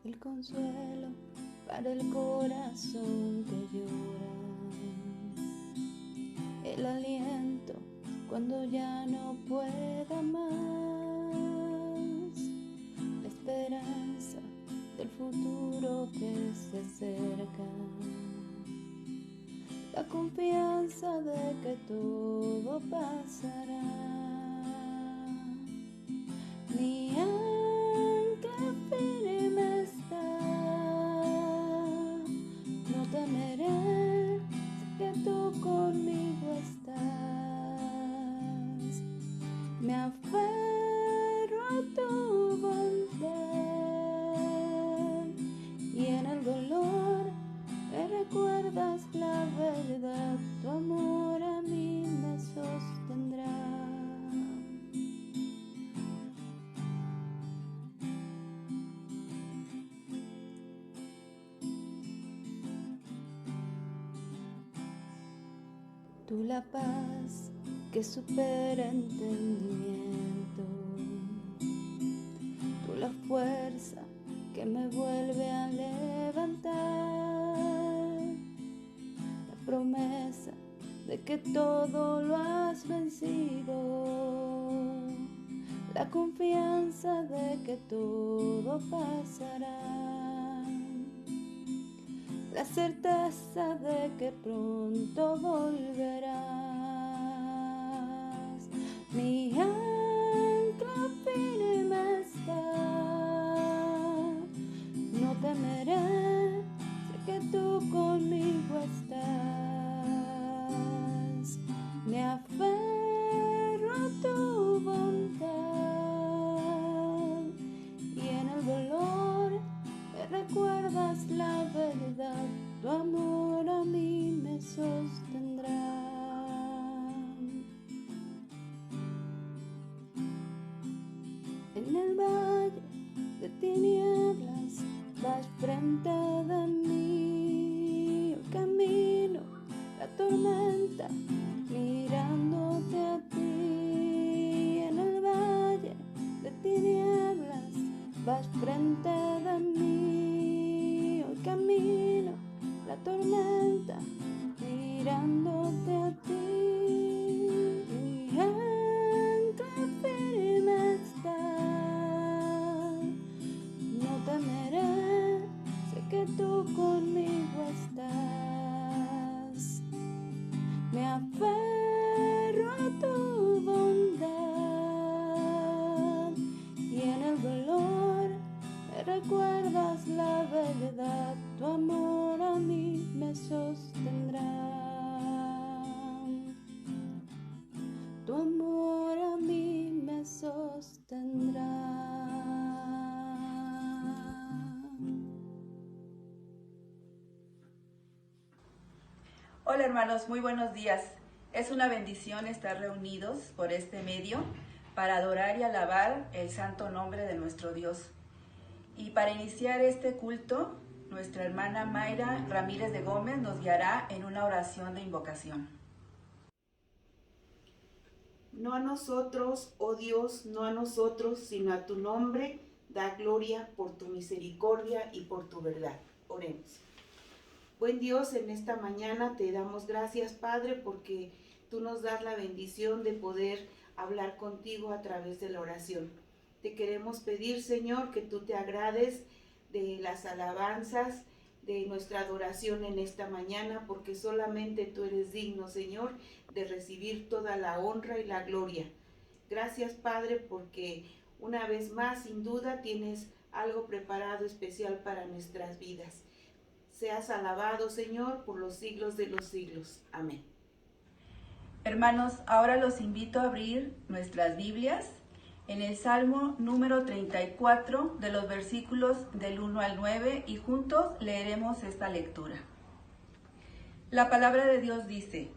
el consuelo para el corazón que llora, el aliento cuando ya no pueda más, la esperanza del futuro que se acerca, la confianza de que todo pasará. Mi ancla firme está, no temeré, sé que tú conmigo estás. Me aferro a tu bondad y en el dolor me recuerdas la verdad, tu amor a mí me sostendrá. Tú la paz que supera entendimiento, tú la fuerza que me vuelve a levantar, la promesa de que todo lo has vencido, la confianza de que todo pasará, la certeza de que pronto volverás. Mi ancla firme está, no temeré, sé que tú conmigo estás. Me aferro a tu bondad y en el dolor me recuerdas la verdad, tu amor a mí me sostendrá. En el valle de tinieblas vas frente de mí, el camino, la tormenta, mirándote a ti. En el valle de tinieblas vas frente de mí, el camino, la tormenta, mirándote a ti. Mi ancla firme está, no temeré, sé que tú conmigo estás. Me aferro a tu bondad y en el dolor me recuerdas la verdad, tu amor a mí me sostendrá. Tu amor a mí me sostendrá. Hola hermanos, muy buenos días. Es una bendición estar reunidos por este medio para adorar y alabar el santo nombre de nuestro Dios. Y para iniciar este culto, nuestra hermana Mayra Ramírez de Gómez nos guiará en una oración de invocación. No a nosotros, oh Dios, no a nosotros, sino a tu nombre, da gloria por tu misericordia y por tu verdad. Oremos. Buen Dios, en esta mañana te damos gracias, Padre, porque tú nos das la bendición de poder hablar contigo a través de la oración. Te queremos pedir, Señor, que tú te agrades de las alabanzas, de nuestra adoración en esta mañana, porque solamente tú eres digno, Señor, de recibir toda la honra y la gloria. Gracias, Padre, porque una vez más, sin duda, tienes algo preparado especial para nuestras vidas. Seas alabado, Señor, por los siglos de los siglos. Amén. Hermanos, ahora los invito a abrir nuestras Biblias en el Salmo número 34 de los versículos del 1 al 9 y juntos leeremos esta lectura. La palabra de Dios dice: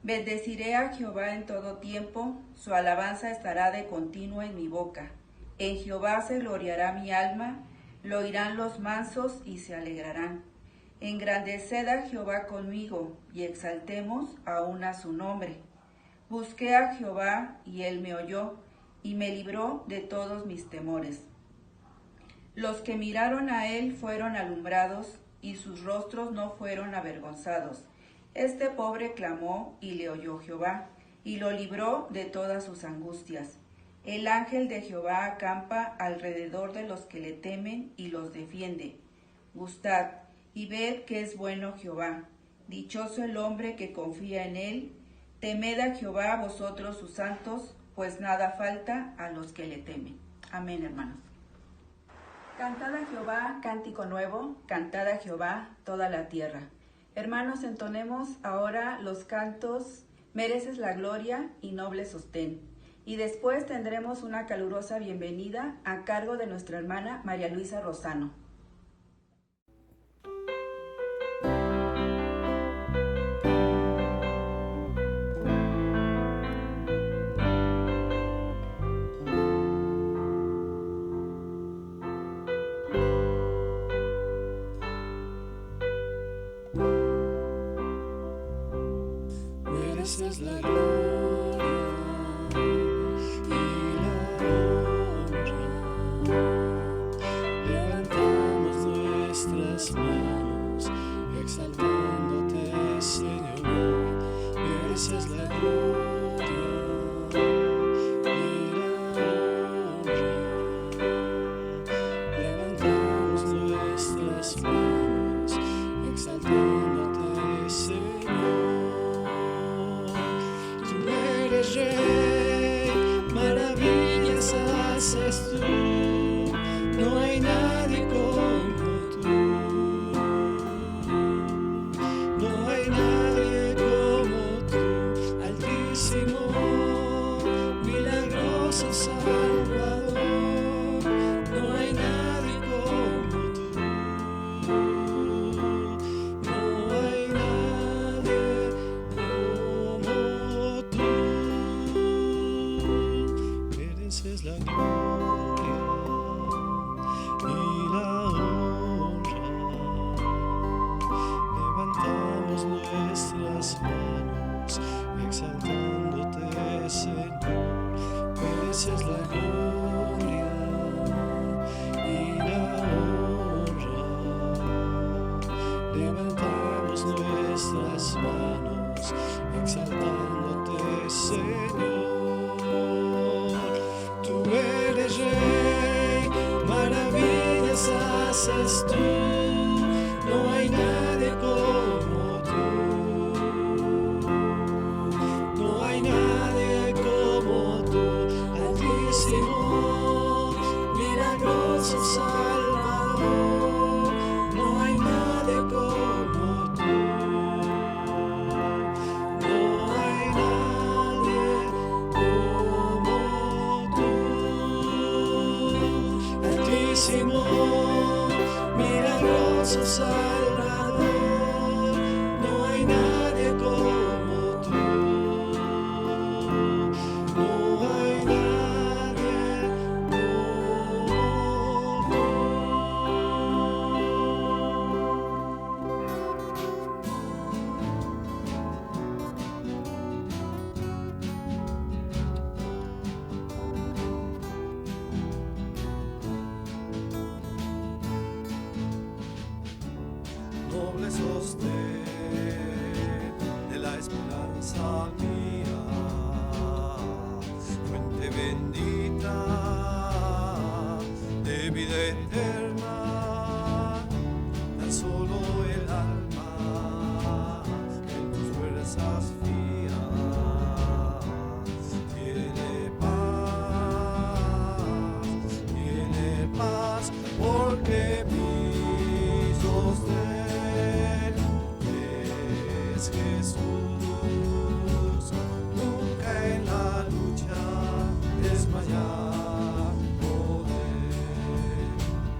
Bendeciré a Jehová en todo tiempo, su alabanza estará de continuo en mi boca. En Jehová se gloriará mi alma, lo oirán los mansos y se alegrarán. Engrandeced a Jehová conmigo y exaltemos aún a su nombre. Busqué a Jehová y él me oyó y me libró de todos mis temores. Los que miraron a él fueron alumbrados, y sus rostros no fueron avergonzados. Este pobre clamó, y le oyó Jehová, y lo libró de todas sus angustias. El ángel de Jehová acampa alrededor de los que le temen y los defiende. Gustad y ved que es bueno Jehová. Dichoso el hombre que confía en él. Temed a Jehová vosotros sus santos, pues nada falta a los que le temen. Amén, hermanos. Cantad a Jehová cántico nuevo, cantad a Jehová toda la tierra. Hermanos, entonemos ahora los cantos Mereces la gloria y noble sostén. Y después tendremos una calurosa bienvenida a cargo de nuestra hermana María Luisa Rosano. Mereces la gloria y la honra. Levantamos nuestras manos, exaltándote, Señor. Mereces la gloria y la honra. Levantamos nuestras manos, exaltándote, Señor. Rey, maravillas haces tú, no hay nadie como tú, no hay nadie como tú, Altísimo, milagroso Salvador, no hay nadie como tú, no hay nadie como tú. Mereces la gloria y la honra. Levantamos nuestras manos, exaltándote, Señor. Mereces la gloria y la honra. Levantamos nuestras manos, exaltándote, Señor. Tú eres Rey, maravillas haces tú, no hay nadie como tú, no hay nadie como tú, Altísimo, milagroso Salvador, no hay nadie como tú, no hay nadie como tú, Altísimo, milagroso Salvador, no hay nadie como tú, no hay nadie como tú. Noble sostén de la esperanza mía, fuente bendita de vida eterna, tan solo el alma en tus fuerzas fía tiene paz, porque mi sostén es Jesús. Nunca en la lucha desmayar poder.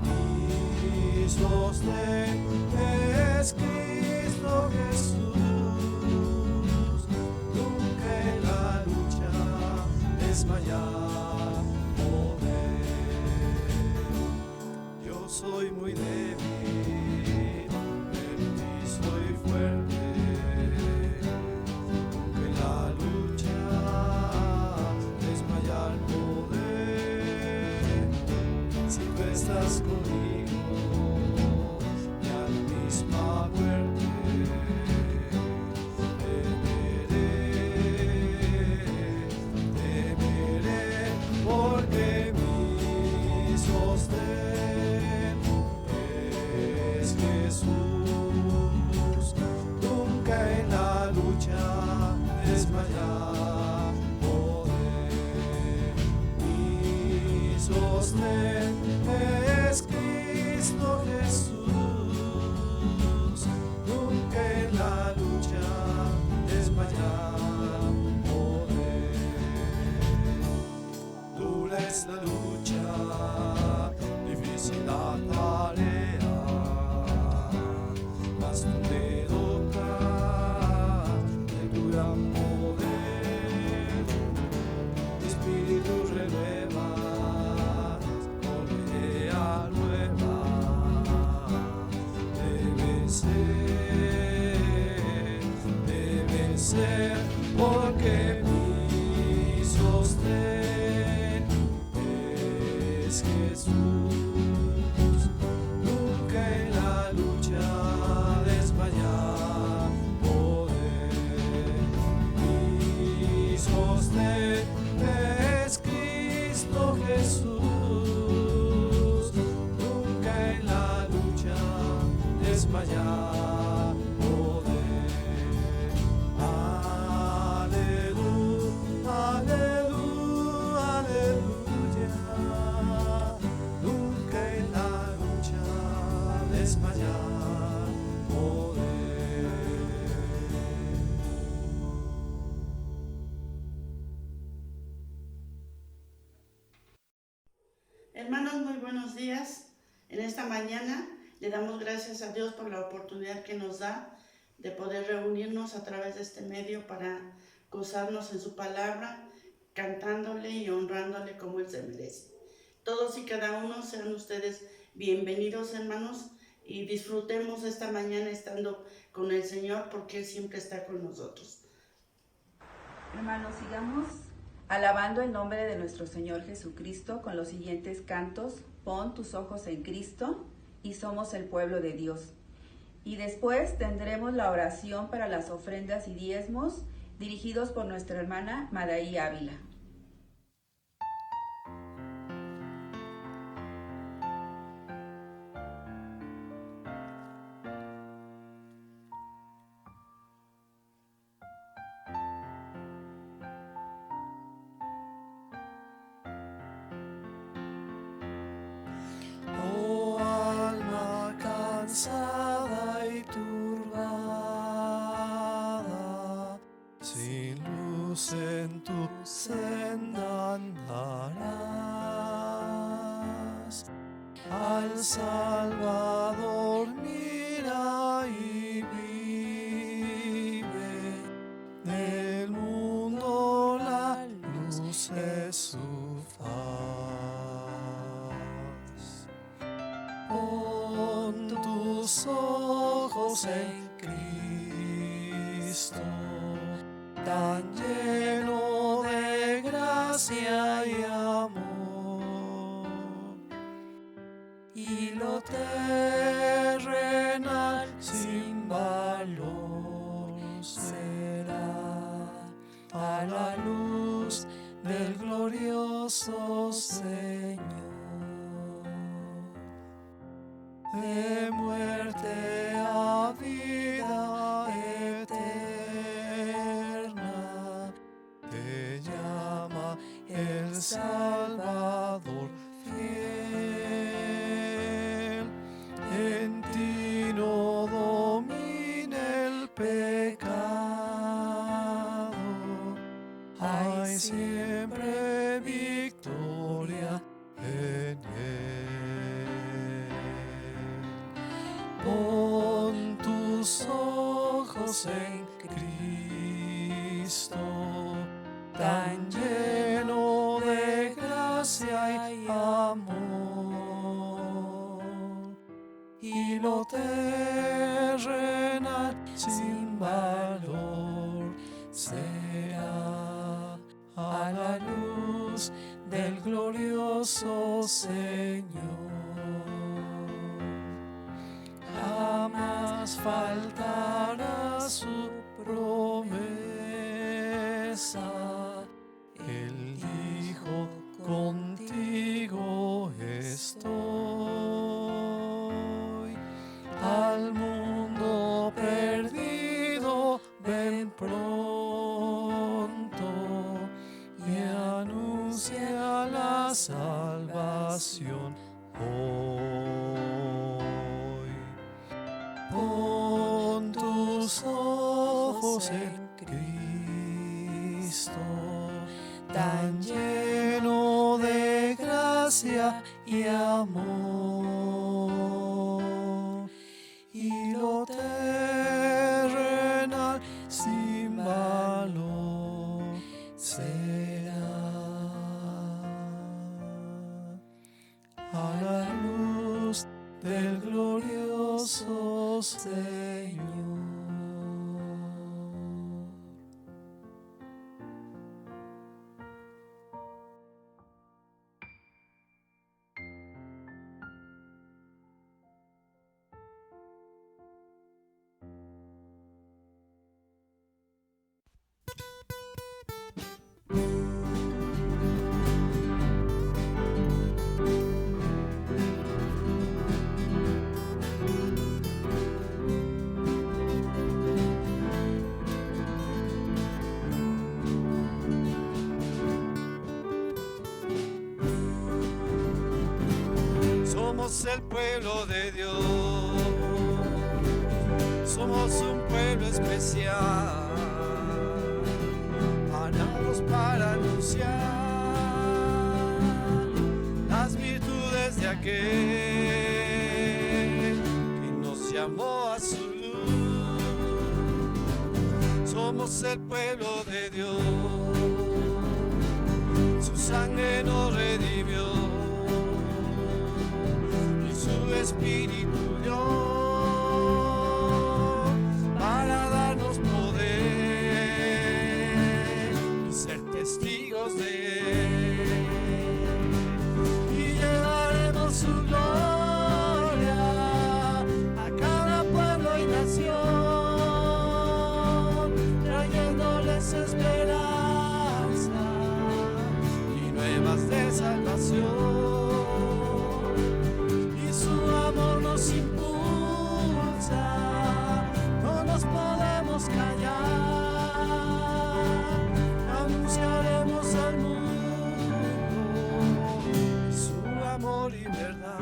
Mi sostén es Cristo Jesús. Nunca en la lucha desmayar poder. Yo soy muy débil, pero en ti soy fuerte. Aunque en la lucha desmayar poder. Si tú estás estás conmigo, y a la misma muerte temeré, porque mi sostén es Jesús. Nunca en la lucha desmayar podré. Mi sostén es Cristo Jesús. Nunca en la lucha desmayar podré. Dura es la lucha, difícil la tarea, mas tu dedo de tu gran poder, mi espíritu renueva con idea nueva debe ser, porque mi sostén es Jesús. Nunca en la lucha desmayar podré. Mi sostén es Cristo Jesús. Nunca en la lucha desmayar podré. Aleluya, aleluya, aleluya. Nunca en la lucha desmayar podré. Hermanos, muy buenos días. En esta mañana le damos gracias a Dios por la oportunidad que nos da de poder reunirnos a través de este medio para gozarnos en su palabra, cantándole y honrándole como Él se merece. Todos y cada uno sean ustedes bienvenidos, hermanos, y disfrutemos esta mañana estando con el Señor, porque Él siempre está con nosotros. Hermanos, sigamos alabando el nombre de nuestro Señor Jesucristo con los siguientes cantos: Pon tus ojos en Cristo y somos el pueblo de Dios. Y después tendremos la oración para las ofrendas y diezmos dirigidos por nuestra hermana Madaí Ávila. Oh alma cansada y turbada, sin luz en tu senda andarás. Al Salvador mira y vive, del mundo la luz es su faz. Pon tus ojos en Cristo, tan lleno de gracia y amor, y lo terrenal sin valor será a la luz del glorioso Señor. De muerte a vida eterna te llama el Salvador fiel. En ti no domina el pecado, hay siempre victoria en él. Pon tus ojos en Cristo, tan lleno de gracia y amor, y lo terrenal sin valor será a la luz del glorioso Señor. jamás faltará su promesa. Él dijo, contigo estoy. Al mundo perdido, ven pronto y anuncia la salvación hoy. Pon tus ojos en Cristo, tan lleno de gracia y amor, y lo terrenal sin valor será. A la luz del glorioso Señor. Somos el pueblo de Dios, somos un pueblo especial, ganados para anunciar las virtudes de aquel que nos llamó a su luz. Somos el pueblo de Dios, su sangre nos redimió, su Espíritu dio para darnos poder y ser testigos de Él. Y llevaremos su gloria a cada pueblo y nación, trayéndoles esperanza y nuevas de salvación. Nos impulsa, no nos podemos callar, anunciaremos al mundo su amor y verdad.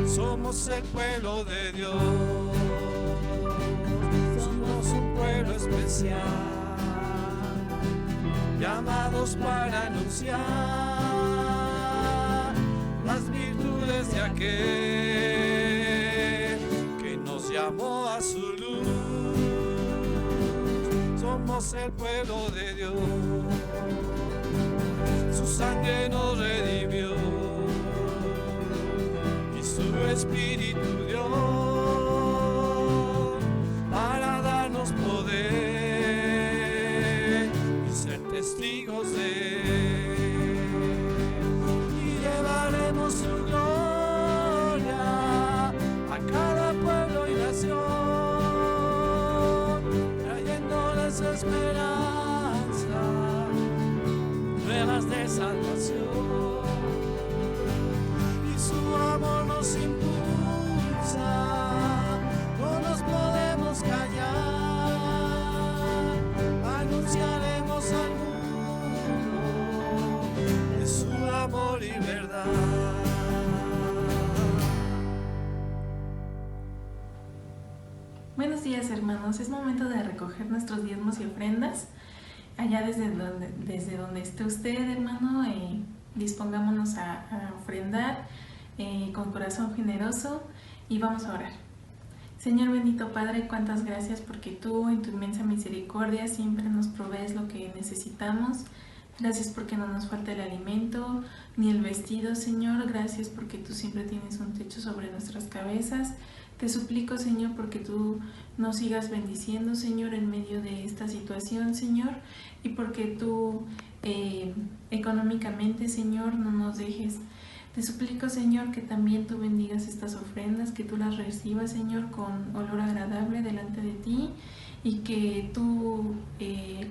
Somos el pueblo de Dios, somos un pueblo especial, llamados para anunciar las virtudes de aquel que nos llamó a su luz. Somos el pueblo de Dios, su sangre nos redimió y su Espíritu dio para darnos poder y ser testigos de Él. Su gloria a cada pueblo y nación, trayéndoles esperanza, nuevas de salvación. Y su amor nos impulsa, no nos podemos callar, anunciaremos al mundo de su amor y verdad. Buenos días, hermanos. Es momento de recoger nuestros diezmos y ofrendas. Allá desde donde esté usted, hermano, dispongámonos a ofrendar con corazón generoso y vamos a orar. Señor bendito Padre, cuántas gracias porque tú en tu inmensa misericordia siempre nos provees lo que necesitamos. Gracias porque no nos falta el alimento ni el vestido, Señor. Gracias porque tú siempre tienes un techo sobre nuestras cabezas. Te suplico, Señor, porque tú nos sigas bendiciendo, Señor, en medio de esta situación, Señor, y porque tú económicamente, Señor, no nos dejes Te suplico, Señor, que también tú bendigas estas ofrendas, que tú las recibas, Señor, con olor agradable delante de ti y que tú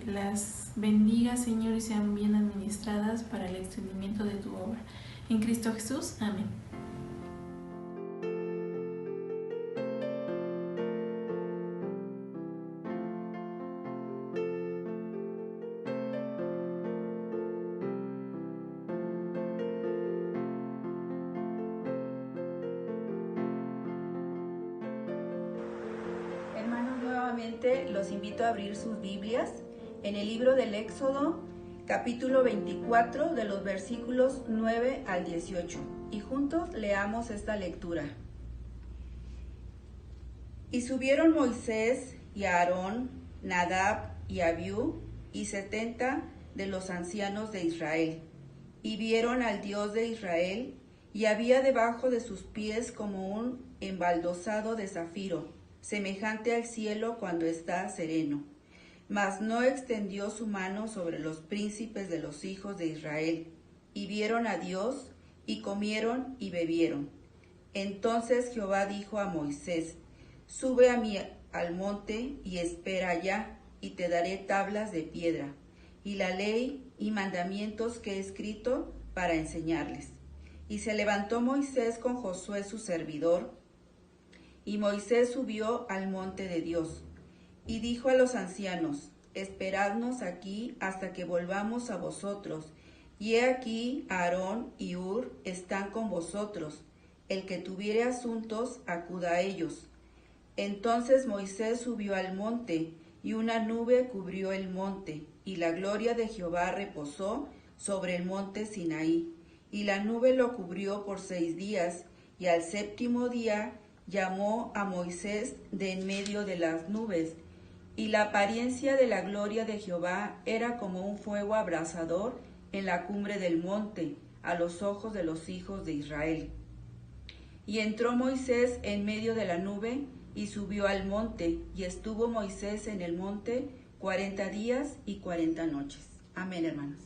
las bendigas, Señor, y sean bien administradas para el extendimiento de tu obra. En Cristo Jesús. Amén. Hermanos, nuevamente los invito a abrir sus Biblias en el libro del Éxodo, capítulo 24, de los versículos 9 al 18. Y juntos leamos esta lectura. Y subieron Moisés y Aarón, Nadab y Abiú, y 70 de los ancianos de Israel, y vieron al Dios de Israel, y había debajo de sus pies como un embaldosado de zafiro, semejante al cielo cuando está sereno. Mas no extendió su mano sobre los príncipes de los hijos de Israel, y vieron a Dios, y comieron y bebieron. Entonces Jehová dijo a Moisés: Sube a mí al monte y espera allá, y te daré tablas de piedra, y la ley y mandamientos que he escrito para enseñarles. Y se levantó Moisés con Josué su servidor, y Moisés subió al monte de Dios, y dijo a los ancianos: Esperadnos aquí hasta que volvamos a vosotros. Y he aquí Aarón y Hur están con vosotros. El que tuviere asuntos, acuda a ellos. Entonces Moisés subió al monte, y una nube cubrió el monte, y la gloria de Jehová reposó sobre el monte Sinaí. Y la nube lo cubrió por 6 días, y al 7º día llamó a Moisés de en medio de las nubes, y la apariencia de la gloria de Jehová era como un fuego abrasador en la cumbre del monte, a los ojos de los hijos de Israel. Y entró Moisés en medio de la nube, y subió al monte, y estuvo Moisés en el monte 40 días y 40 noches. Amén, hermanos.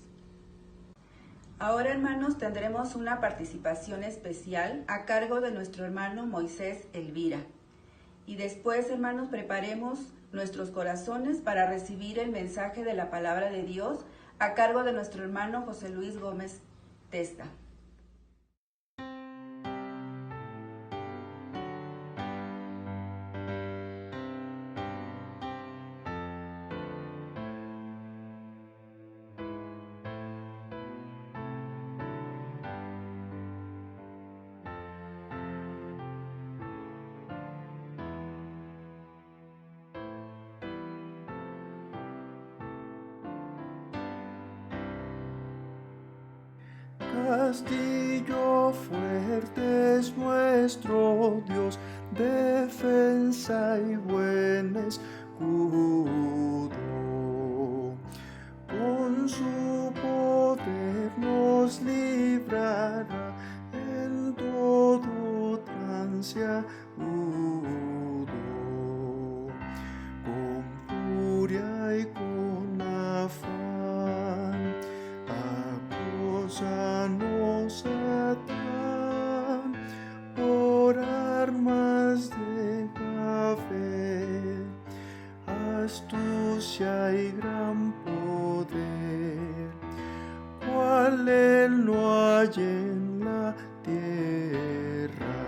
Ahora, hermanos, tendremos una participación especial a cargo de nuestro hermano Moisés Elvira. Y después, hermanos, preparemos nuestros corazones para recibir el mensaje de la palabra de Dios a cargo de nuestro hermano José Luis Gómez Testa. Castillo fuerte es nuestro Dios, defensa y buen escudo. Con su poder nos librará en todo trance agudo. Con furia y con afán acosanos atan por armas de café, astucia y gran poder, cual él no hay en la tierra.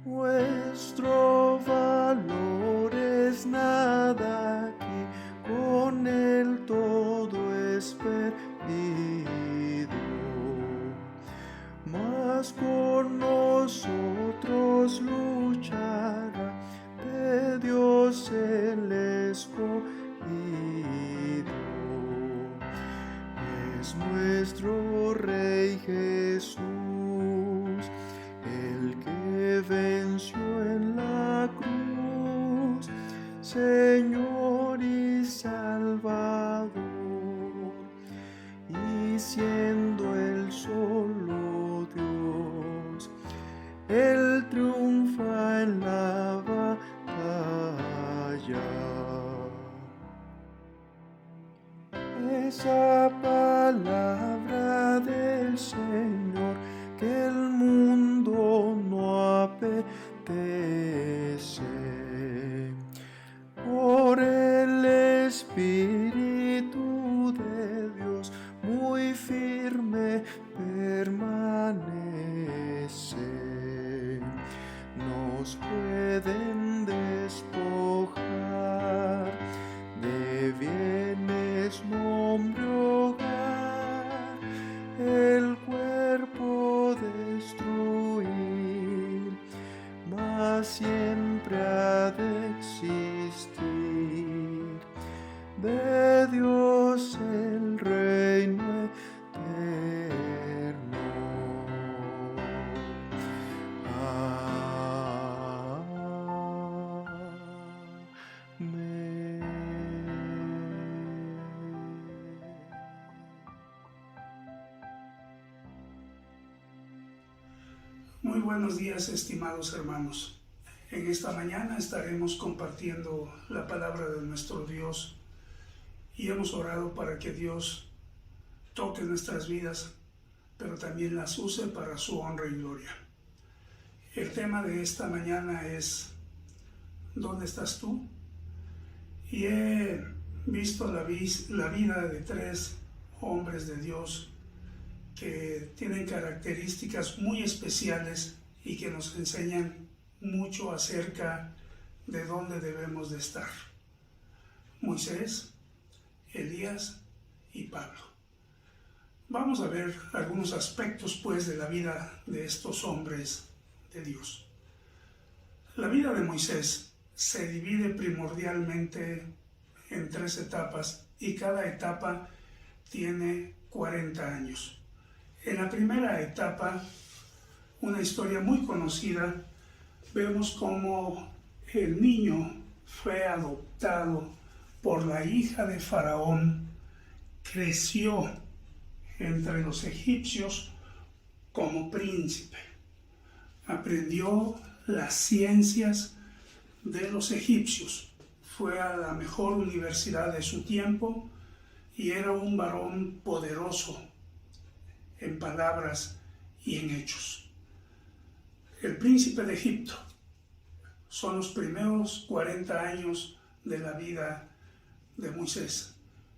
Nuestro valor es nada aquí, con él todo es perdido. Mas con nosotros luchará de Dios el escogido. Es nuestro Rey Jesús, el que venció en la cruz, Señor y Salvador, y siendo el solo Dios, Él triunfa en la batalla. Esa palabra del Señor, que el mundo no apetece. Por el Espíritu de Dios muy firme permanece. Nos pueden despojar de bienes, nombre, hogar, el cuerpo destruir, mas siempre ha de existir de Dios el reino eterno. Amén. Muy buenos días, estimados hermanos. En esta mañana estaremos compartiendo la palabra de nuestro Dios y hemos orado para que Dios toque nuestras vidas, pero también las use para su honra y gloria. El tema de esta mañana es ¿dónde estás tú? Y he visto la vida de 3 hombres de Dios que tienen características muy especiales y que nos enseñan mucho acerca de dónde debemos de estar. Moisés, Elías y Pablo. Vamos a ver algunos aspectos pues de la vida de estos hombres de Dios. La vida de Moisés se divide primordialmente en 3 etapas y cada etapa tiene 40 años. En la primera etapa, una historia muy conocida, vemos cómo el niño fue adoptado por la hija de Faraón, creció entre los egipcios como príncipe, aprendió las ciencias de los egipcios, fue a la mejor universidad de su tiempo y era un varón poderoso en palabras y en hechos. El príncipe de Egipto. Son los primeros 40 años de la vida de Moisés.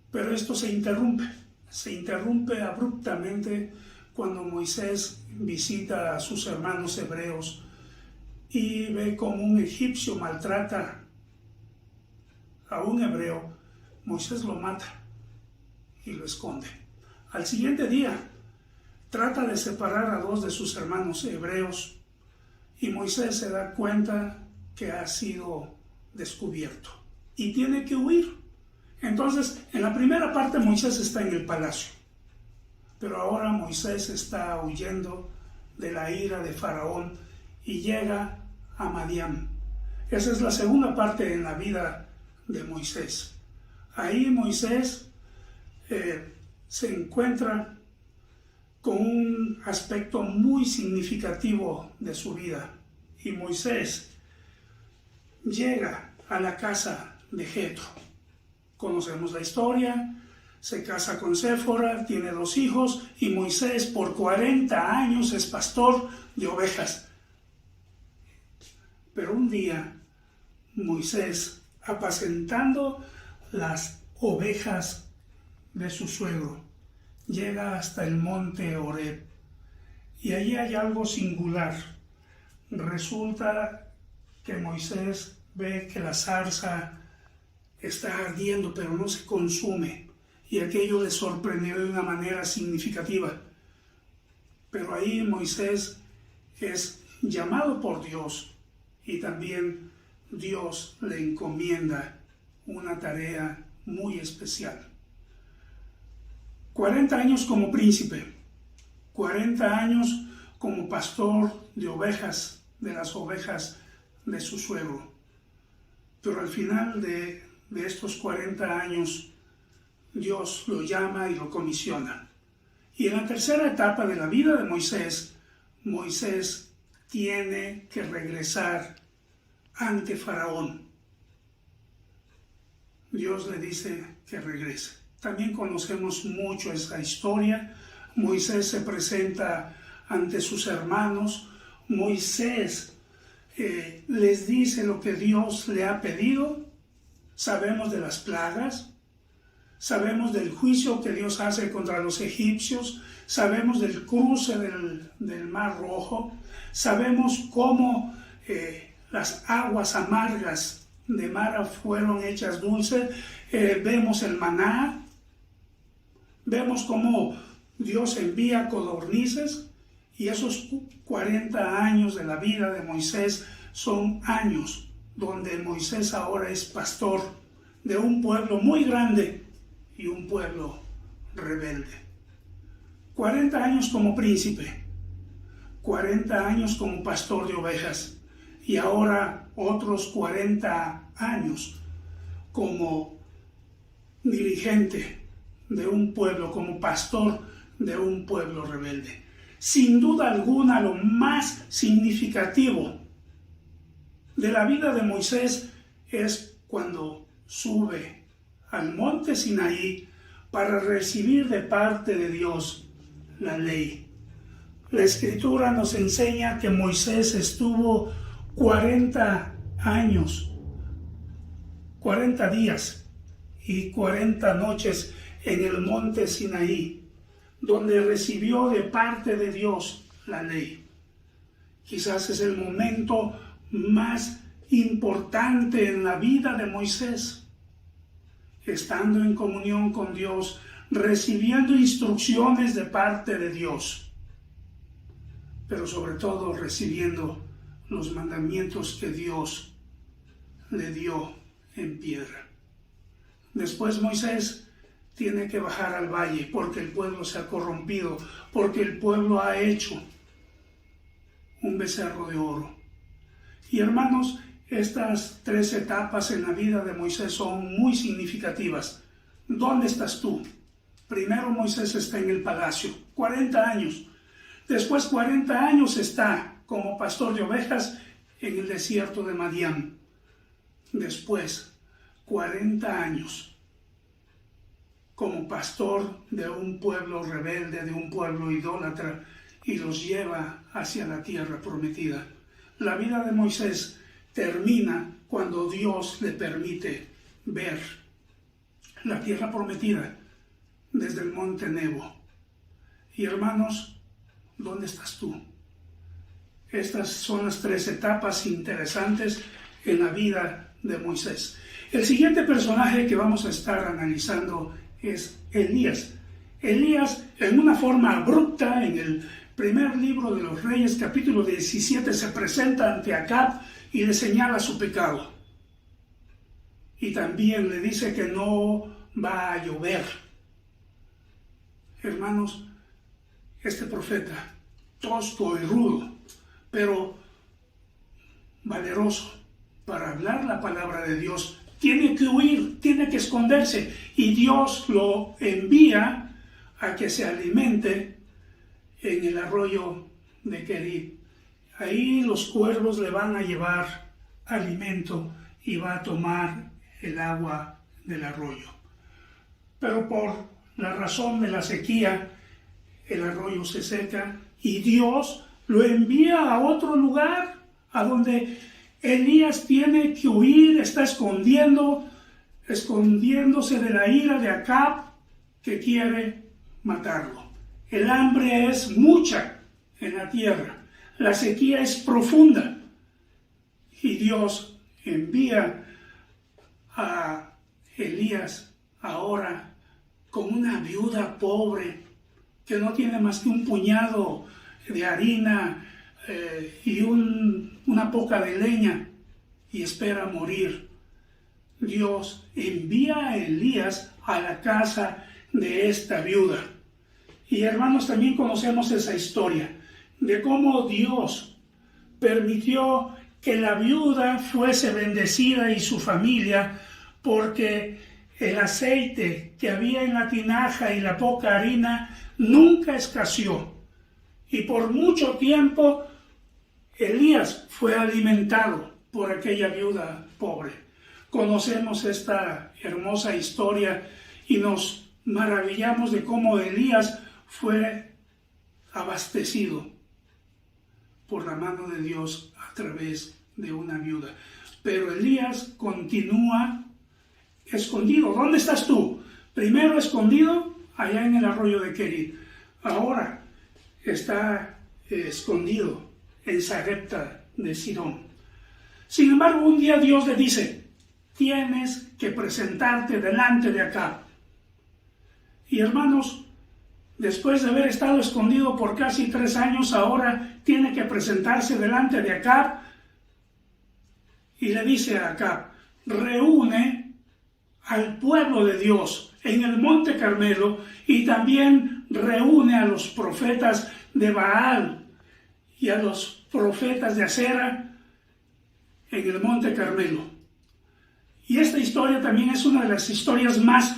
Pero esto se interrumpe abruptamente cuando Moisés visita a sus hermanos hebreos y ve cómo un egipcio maltrata a un hebreo. Moisés lo mata y lo esconde. Al siguiente día, trata de separar a 2 de sus hermanos hebreos y Moisés se da cuenta que ha sido descubierto y tiene que huir. Entonces, en la primera parte Moisés está en el palacio, pero ahora Moisés está huyendo de la ira de Faraón y llega a Madián. Esa es la segunda parte en la vida de Moisés. Ahí Moisés se encuentra con un aspecto muy significativo de su vida. Y Moisés llega a la casa de Jetro. Conocemos la historia, se casa con Séfora, tiene 2 hijos y Moisés por 40 años es pastor de ovejas. Pero un día Moisés, apacentando las ovejas de su suegro, llega hasta el monte Horeb y allí hay algo singular. Resulta que Moisés ve que la zarza está ardiendo pero no se consume y aquello le sorprendió de una manera significativa. Pero ahí Moisés es llamado por Dios y también Dios le encomienda una tarea muy especial. 40 años como príncipe, 40 años como pastor de ovejas, de las ovejas de su suegro. Pero al final de estos 40 años, Dios lo llama y lo comisiona. Y en la tercera etapa de la vida de Moisés, Moisés tiene que regresar ante Faraón. Dios le dice que regrese. También conocemos mucho esa historia. Moisés se presenta ante sus hermanos, Moisés les dice lo que Dios le ha pedido. Sabemos de las plagas, sabemos del juicio que Dios hace contra los egipcios, sabemos del cruce del Mar Rojo, sabemos cómo las aguas amargas de Mara fueron hechas dulces, vemos el maná, vemos cómo Dios envía codornices, y esos 40 años de la vida de Moisés son años donde Moisés ahora es pastor de un pueblo muy grande y un pueblo rebelde. 40 años como príncipe, 40 años como pastor de ovejas, y ahora otros 40 años como dirigente de un pueblo, como pastor de un pueblo rebelde. Sin duda alguna, lo más significativo de la vida de Moisés es cuando sube al monte Sinaí para recibir de parte de Dios la ley. La Escritura nos enseña que Moisés estuvo 40 años, 40 días y 40 noches en el monte Sinaí, donde recibió de parte de Dios la ley. Quizás es el momento más importante en la vida de Moisés, estando en comunión con Dios, recibiendo instrucciones de parte de Dios, pero sobre todo recibiendo los mandamientos que Dios le dio en piedra. Después Moisés tiene que bajar al valle porque el pueblo se ha corrompido, porque el pueblo ha hecho un becerro de oro. Y hermanos, estas 3 etapas en la vida de Moisés son muy significativas. ¿Dónde estás tú? Primero Moisés está en el palacio, 40 años. Después 40 años está como pastor de ovejas en el desierto de Madián. Después 40 años como pastor de un pueblo rebelde, de un pueblo idólatra, y los lleva hacia la tierra prometida. La vida de Moisés termina cuando Dios le permite ver la tierra prometida desde el monte Nebo. Y hermanos, ¿dónde estás tú? Estas son las 3 etapas interesantes en la vida de Moisés. El siguiente personaje que vamos a estar analizando es Elías. Elías, en una forma abrupta, en el primer libro de los Reyes, capítulo 17, se presenta ante Acab y le señala su pecado. Y también le dice que no va a llover. Hermanos, este profeta, tosco y rudo, pero valeroso para hablar la palabra de Dios, tiene que huir, tiene que esconderse, y Dios lo envía a que se alimente en el arroyo de Querib. Ahí los cuervos le van a llevar alimento y va a tomar el agua del arroyo. Pero por la razón de la sequía, el arroyo se seca y Dios lo envía a otro lugar, a donde Elías tiene que huir, está escondiéndose de la ira de Acab, que quiere matarlo. El hambre es mucha en la tierra, la sequía es profunda, y Dios envía a Elías ahora con una viuda pobre que no tiene más que un puñado de harina y una poca de leña, y espera morir. Dios envía a Elías a la casa de esta viuda. Y hermanos, también conocemos esa historia de cómo Dios permitió que la viuda fuese bendecida y su familia, porque el aceite que había en la tinaja y la poca harina nunca escaseó. Y por mucho tiempo Elías fue alimentado por aquella viuda pobre. Conocemos esta hermosa historia y nos maravillamos de cómo Elías fue abastecido por la mano de Dios a través de una viuda. Pero Elías continúa escondido. ¿Dónde estás tú? Primero escondido allá en el arroyo de Kerit. Ahora está escondido en Sarepta de Sidón. Sin embargo, un día Dios le dice: tienes que presentarte delante de Acab. Y hermanos, después de haber estado escondido por casi 3 años, ahora tiene que presentarse delante de Acab. Y le dice a Acab: reúne al pueblo de Dios en el monte Carmelo y también reúne a los profetas de Baal y a los profetas de Acera en el monte Carmelo. Y esta historia también es una de las historias más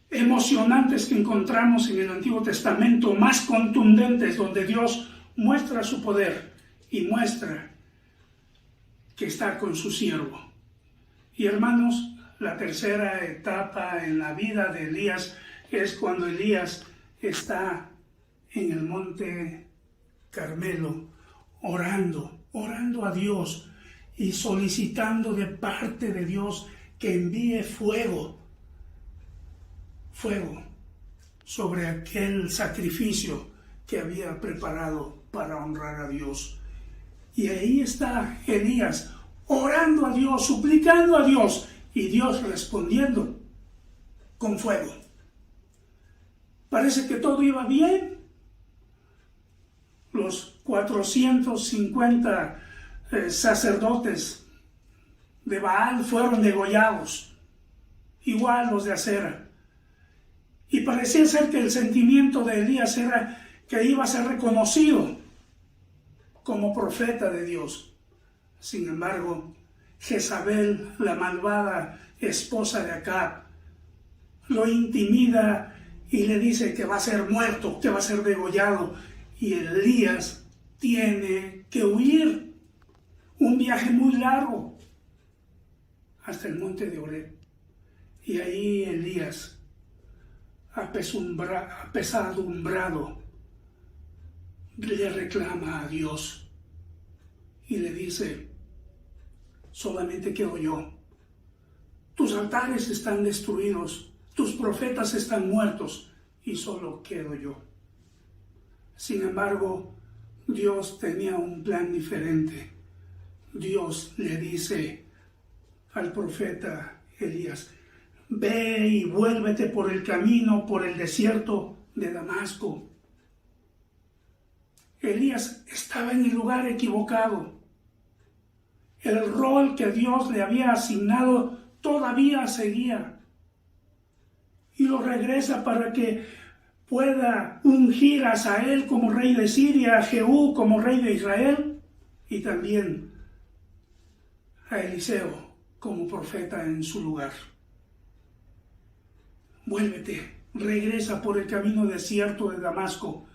emocionantes que encontramos en el Antiguo Testamento, más contundentes, donde Dios muestra su poder y muestra que está con su siervo. Y hermanos, la tercera etapa en la vida de Elías es cuando Elías está en el monte Carmelo orando a Dios y solicitando de parte de Dios que envíe fuego sobre aquel sacrificio que había preparado para honrar a Dios. Y ahí está Elías orando a Dios, suplicando a Dios, y Dios respondiendo con fuego. Parece que todo iba bien. Los 450 sacerdotes de Baal fueron degollados, igual los de Acera. Y parecía ser que el sentimiento de Elías era que iba a ser reconocido como profeta de Dios. Sin embargo, Jezabel, la malvada esposa de Acab, lo intimida y le dice que va a ser muerto, que va a ser degollado. Y Elías tiene que huir. Un viaje muy largo hasta el monte de Oreb. Y ahí Elías, apesadumbrado, le reclama a Dios y le dice: solamente quedo yo. Tus altares están destruidos, tus profetas están muertos y solo quedo yo. Sin embargo, Dios tenía un plan diferente. Dios le dice al profeta Elías: ve y vuélvete por el camino, por el desierto de Damasco. Elías estaba en el lugar equivocado. El rol que Dios le había asignado todavía seguía. Y lo regresa para que pueda ungir a Asael como rey de Siria, a Jehú como rey de Israel, y también a Eliseo como profeta en su lugar. Vuélvete, regresa por el camino desierto de Damasco.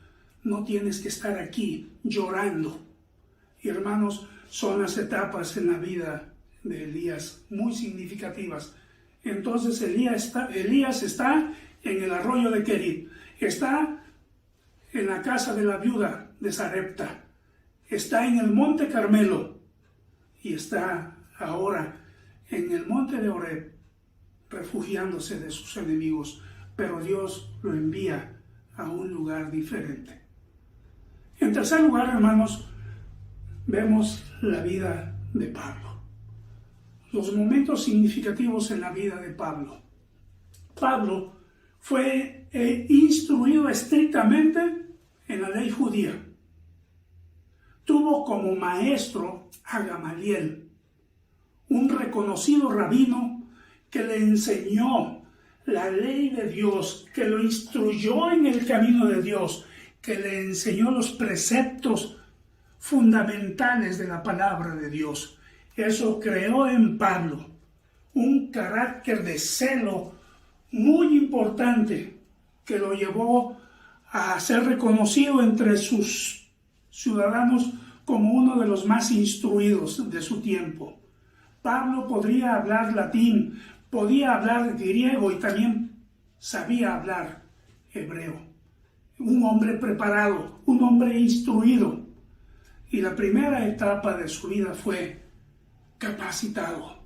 No tienes que estar aquí llorando. Y hermanos, son las etapas en la vida de Elías muy significativas. Entonces Elías está en el arroyo de Kerit, está en la casa de la viuda de Sarepta, está en el monte Carmelo y está ahora en el monte de Oreb, refugiándose de sus enemigos. Pero Dios lo envía a un lugar diferente. En tercer lugar, hermanos, vemos la vida de Pablo. Los momentos significativos en la vida de Pablo. Pablo fue instruido estrictamente en la ley judía. Tuvo como maestro a Gamaliel, un reconocido rabino que le enseñó la ley de Dios, que lo instruyó en el camino de Dios, que le enseñó los preceptos fundamentales de la palabra de Dios. Eso creó en Pablo un carácter de celo muy importante que lo llevó a ser reconocido entre sus ciudadanos como uno de los más instruidos de su tiempo. Pablo podría hablar latín, podía hablar griego y también sabía hablar hebreo. Un hombre preparado, un hombre instruido. Y la primera etapa de su vida fue capacitado.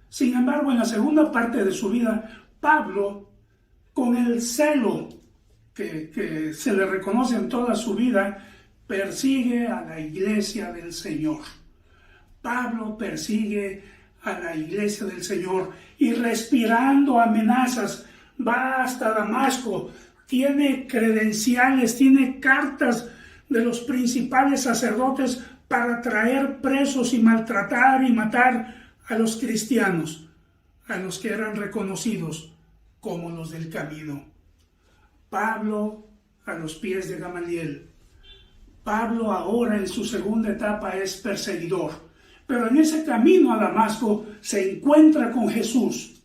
Sin embargo, en la segunda parte de su vida, Pablo, con el celo que se le reconoce en toda su vida, persigue a la iglesia del Señor. Pablo persigue a la iglesia del Señor y, respirando amenazas, va hasta Damasco. Tiene credenciales, tiene cartas de los principales sacerdotes para traer presos y maltratar y matar a los cristianos, a los que eran reconocidos como los del camino. Pablo a los pies de Gamaliel. Pablo ahora en su segunda etapa es perseguidor, pero en ese camino a Damasco se encuentra con Jesús.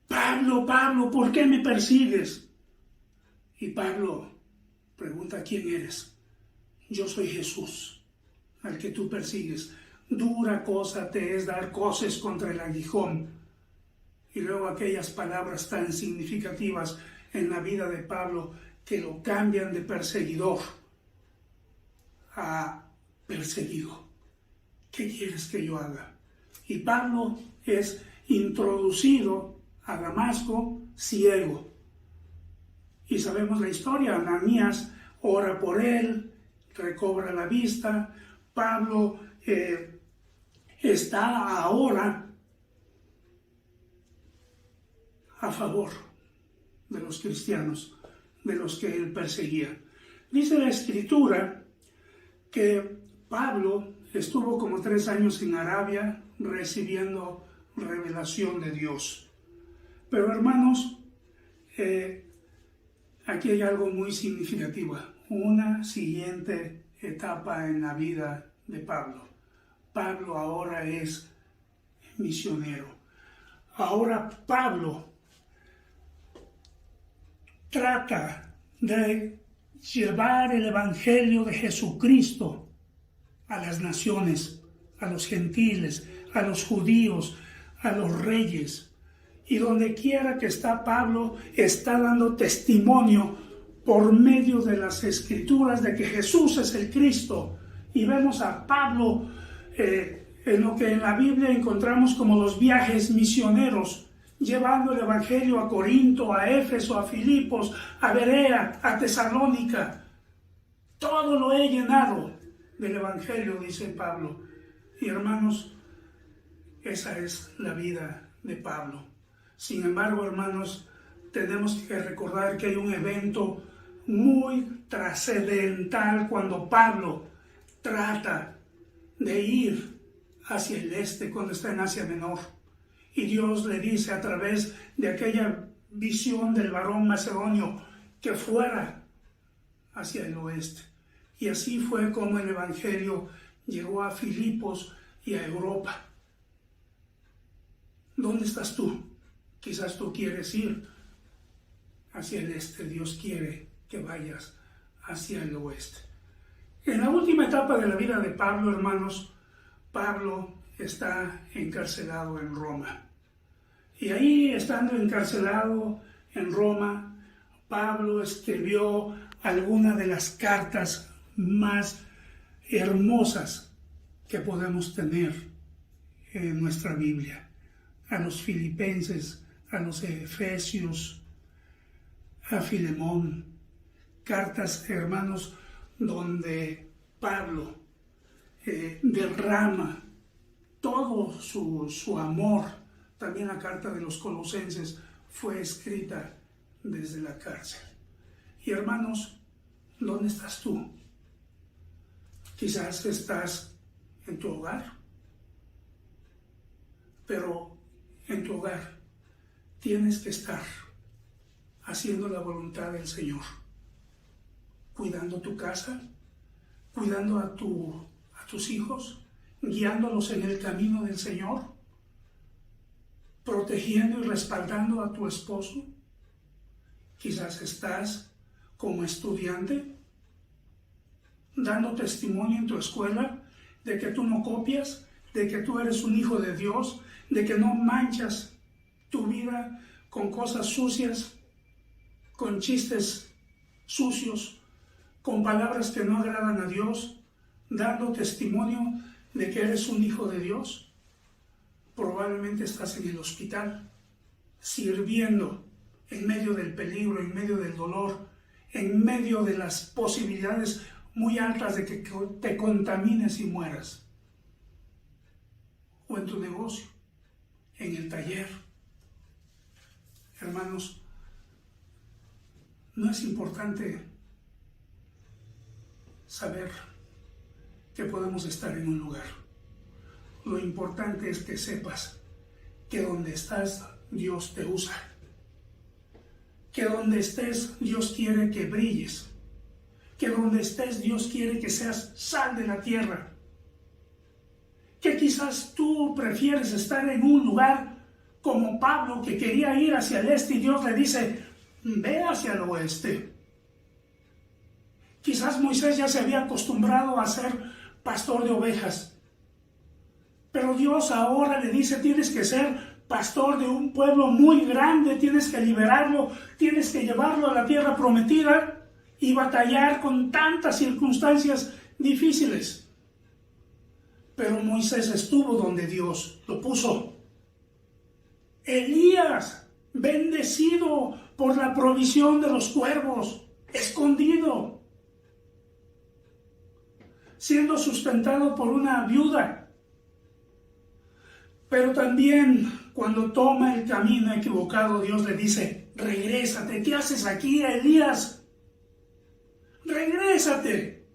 Pablo, Pablo, ¿por qué me persigues? Y Pablo pregunta, ¿quién eres? Yo soy Jesús, al que tú persigues. Dura cosa te es dar coces contra el aguijón. Y luego aquellas palabras tan significativas en la vida de Pablo que lo cambian de perseguidor a perseguido. ¿Qué quieres que yo haga? Y Pablo es introducido a Damasco ciego. Y sabemos la historia. Ananías ora por él, recobra la vista. Pablo está ahora a favor de los cristianos, de los que él perseguía. Dice la Escritura que Pablo estuvo como 3 años en Arabia recibiendo revelación de Dios. Pero hermanos, aquí hay algo muy significativo, una siguiente etapa en la vida de Pablo. Pablo ahora es misionero. Ahora Pablo trata de llevar el evangelio de Jesucristo a las naciones, a los gentiles, a los judíos, a los reyes. Y donde quiera que está Pablo, está dando testimonio por medio de las Escrituras de que Jesús es el Cristo. Y vemos a Pablo en lo que en la Biblia encontramos como los viajes misioneros, llevando el evangelio a Corinto, a Éfeso, a Filipos, a Berea, a Tesalónica. Todo lo he llenado del evangelio, dice Pablo. Y hermanos, esa es la vida de Pablo. Sin embargo, hermanos, tenemos que recordar que hay un evento muy trascendental cuando Pablo trata de ir hacia el este, cuando está en Asia Menor. Y Dios le dice a través de aquella visión del varón macedonio que fuera hacia el oeste. Y así fue como el evangelio llegó a Filipos y a Europa. ¿Dónde estás tú? Quizás tú quieres ir hacia el este. Dios quiere que vayas hacia el oeste. En la última etapa de la vida de Pablo, hermanos, Pablo está encarcelado en Roma. Y ahí, estando encarcelado en Roma, Pablo escribió algunas de las cartas más hermosas que podemos tener en nuestra Biblia. A los filipenses, a los efesios, a Filemón. Cartas, hermanos, donde Pablo derrama todo su amor. También la carta de los Colosenses fue escrita desde la cárcel. Y hermanos, ¿dónde estás tú? Quizás estás en tu hogar, pero en tu hogar tienes que estar haciendo la voluntad del Señor, cuidando tu casa, cuidando a tus hijos, guiándolos en el camino del Señor, protegiendo y respaldando a tu esposo. Quizás estás como estudiante dando testimonio en tu escuela de que tú no copias, de que tú eres un hijo de Dios, de que no manchas tu vida con cosas sucias, con chistes sucios, con palabras que no agradan a Dios, dando testimonio de que eres un hijo de Dios, probablemente estás en el hospital, sirviendo en medio del peligro, en medio del dolor, en medio de las posibilidades muy altas de que te contamines y mueras. O en tu negocio, en el taller. Hermanos, no es importante saber que podemos estar en un lugar. Lo importante es que sepas que donde estás, Dios te usa. Que donde estés, Dios quiere que brilles. Que donde estés, Dios quiere que seas sal de la tierra. Que quizás tú prefieres estar en un lugar como Pablo, que quería ir hacia el este y Dios le dice, ve hacia el oeste. Quizás Moisés ya se había acostumbrado a ser pastor de ovejas, pero Dios ahora le dice, tienes que ser pastor de un pueblo muy grande, tienes que liberarlo, tienes que llevarlo a la tierra prometida y batallar con tantas circunstancias difíciles. Pero Moisés estuvo donde Dios lo puso. Elías, bendecido por la provisión de los cuervos, escondido, siendo sustentado por una viuda. Pero también cuando toma el camino equivocado, Dios le dice, regrésate, ¿qué haces aquí, Elías? Regrésate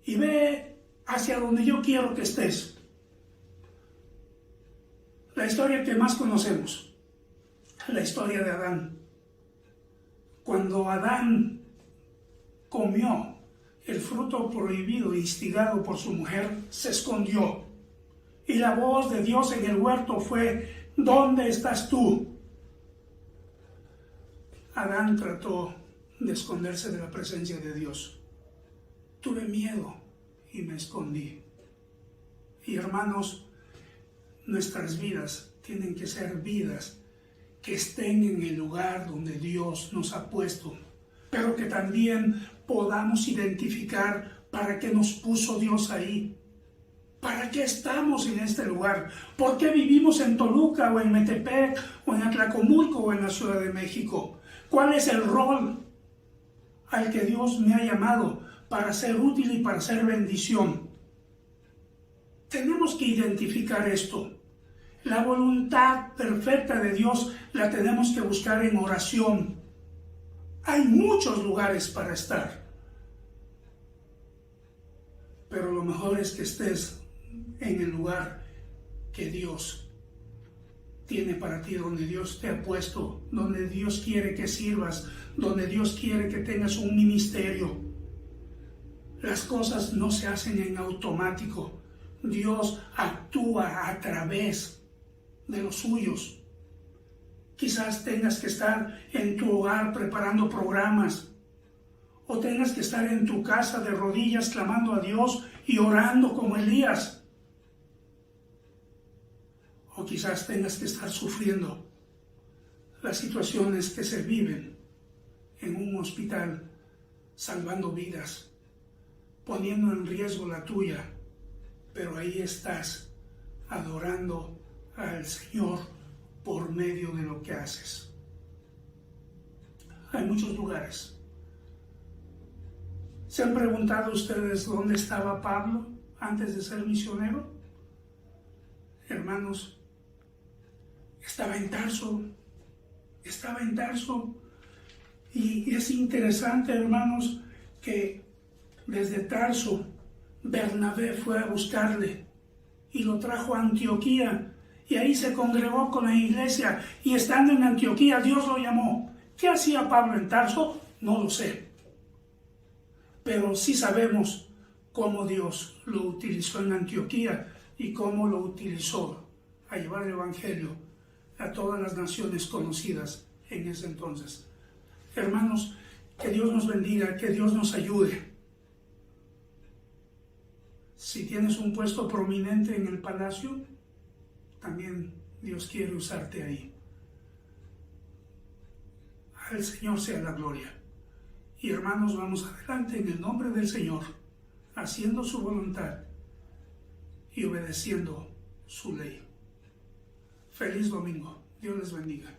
y ve hacia donde yo quiero que estés. La historia que más conocemos, la historia de Adán. Cuando Adán comió el fruto prohibido, instigado por su mujer, se escondió. Y la voz de Dios en el huerto fue, ¿dónde estás tú? Adán trató de esconderse de la presencia de Dios. Tuve miedo y me escondí. Y hermanos, nuestras vidas tienen que ser vidas que estén en el lugar donde Dios nos ha puesto, pero que también podamos identificar para qué nos puso Dios ahí. ¿Para qué estamos en este lugar? ¿Por qué vivimos en Toluca o en Metepec o en Atlacomulco o en la Ciudad de México? ¿Cuál es el rol al que Dios me ha llamado para ser útil y para ser bendición? Tenemos que identificar esto. La voluntad perfecta de Dios la tenemos que buscar en oración. Hay muchos lugares para estar, pero lo mejor es que estés en el lugar que Dios tiene para ti, donde Dios te ha puesto, donde Dios quiere que sirvas, donde Dios quiere que tengas un ministerio. Las cosas no se hacen en automático. Dios actúa a través de los suyos. Quizás tengas que estar en tu hogar preparando programas, o tengas que estar en tu casa de rodillas clamando a Dios y orando como Elías. O quizás tengas que estar sufriendo las situaciones que se viven en un hospital, salvando vidas, poniendo en riesgo la tuya, pero ahí estás adorando al Señor por medio de lo que haces. Hay muchos lugares. ¿Se han preguntado ustedes dónde estaba Pablo antes de ser misionero? Hermanos, estaba en Tarso. Y es interesante, hermanos, que desde Tarso Bernabé fue a buscarle y lo trajo a Antioquía, y ahí se congregó con la iglesia, y estando en Antioquía Dios lo llamó. ¿Qué hacía Pablo en Tarso? No lo sé, pero sí sabemos cómo Dios lo utilizó en Antioquía y cómo lo utilizó a llevar el evangelio a todas las naciones conocidas en ese entonces. Hermanos, que Dios nos bendiga, que Dios nos ayude. Si tienes un puesto prominente en el palacio, también Dios quiere usarte ahí. Al Señor sea la gloria. Y hermanos, vamos adelante en el nombre del Señor, haciendo su voluntad y obedeciendo su ley. Feliz domingo. Dios les bendiga.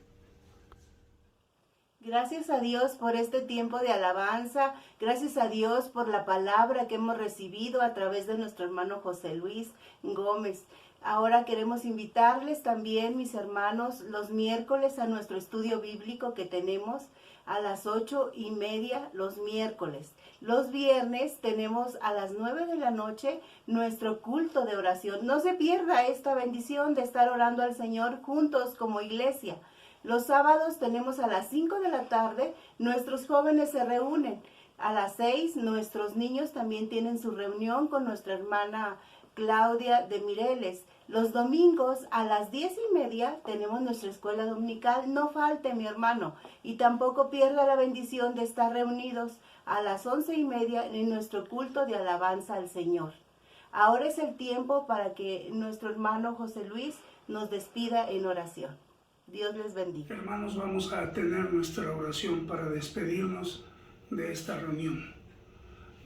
Gracias a Dios por este tiempo de alabanza, gracias a Dios por la palabra que hemos recibido a través de nuestro hermano José Luis Gómez. Ahora queremos invitarles también, mis hermanos, los miércoles a nuestro estudio bíblico que tenemos a las 8:30 los miércoles. Los viernes tenemos a las 9 de la noche nuestro culto de oración. No se pierda esta bendición de estar orando al Señor juntos como iglesia. Los sábados tenemos a las 5 de la tarde, nuestros jóvenes se reúnen. A las 6 nuestros niños también tienen su reunión con nuestra hermana Claudia de Mireles. Los domingos a las 10:30 tenemos nuestra escuela dominical. No falte, mi hermano, y tampoco pierda la bendición de estar reunidos a las 11:30 en nuestro culto de alabanza al Señor. Ahora es el tiempo para que nuestro hermano José Luis nos despida en oración. Dios les bendiga. Hermanos, vamos a tener nuestra oración para despedirnos de esta reunión.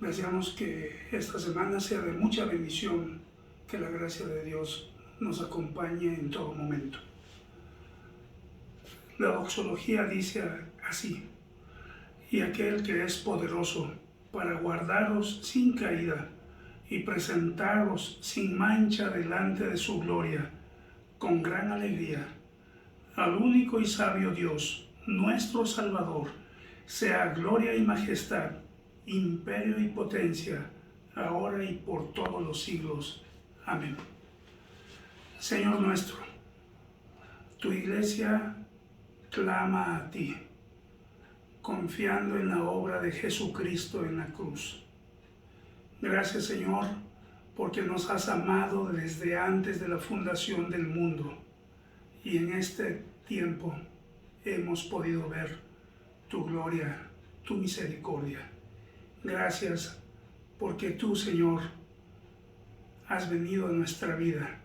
Deseamos que esta semana sea de mucha bendición, que la gracia de Dios nos acompañe en todo momento. La doxología dice así: y aquel que es poderoso para guardaros sin caída y presentaros sin mancha delante de su gloria, con gran alegría, al único y sabio Dios, nuestro Salvador, sea gloria y majestad, imperio y potencia, ahora y por todos los siglos. Amén. Señor nuestro, tu iglesia clama a ti, confiando en la obra de Jesucristo en la cruz. Gracias, Señor, porque nos has amado desde antes de la fundación del mundo, y en este tiempo hemos podido ver tu gloria, tu misericordia. Gracias porque tú, Señor, has venido a nuestra vida,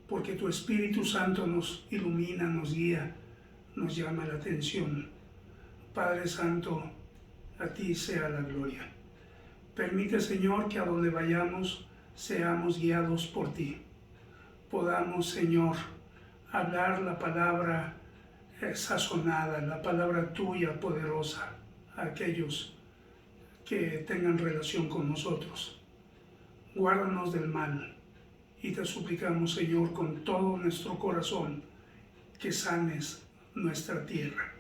porque tu Espíritu Santo nos ilumina, nos guía, nos llama la atención. Padre Santo, a ti sea la gloria. Permite, Señor, que a donde vayamos seamos guiados por ti. Podamos, Señor, hablar la palabra sazonada, la palabra tuya poderosa a aquellos que tengan relación con nosotros. Guárdanos del mal y te suplicamos, Señor, con todo nuestro corazón, que sanes nuestra tierra.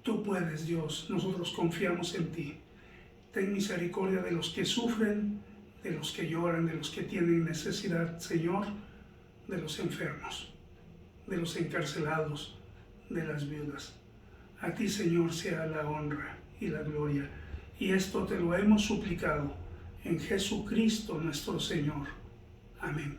Tú puedes, Dios, nosotros confiamos en ti. Ten misericordia de los que sufren, de los que lloran, de los que tienen necesidad, Señor, de los enfermos, de los encarcelados, de las viudas. A ti, Señor, sea la honra y la gloria. Y esto te lo hemos suplicado en Jesucristo nuestro Señor. Amén.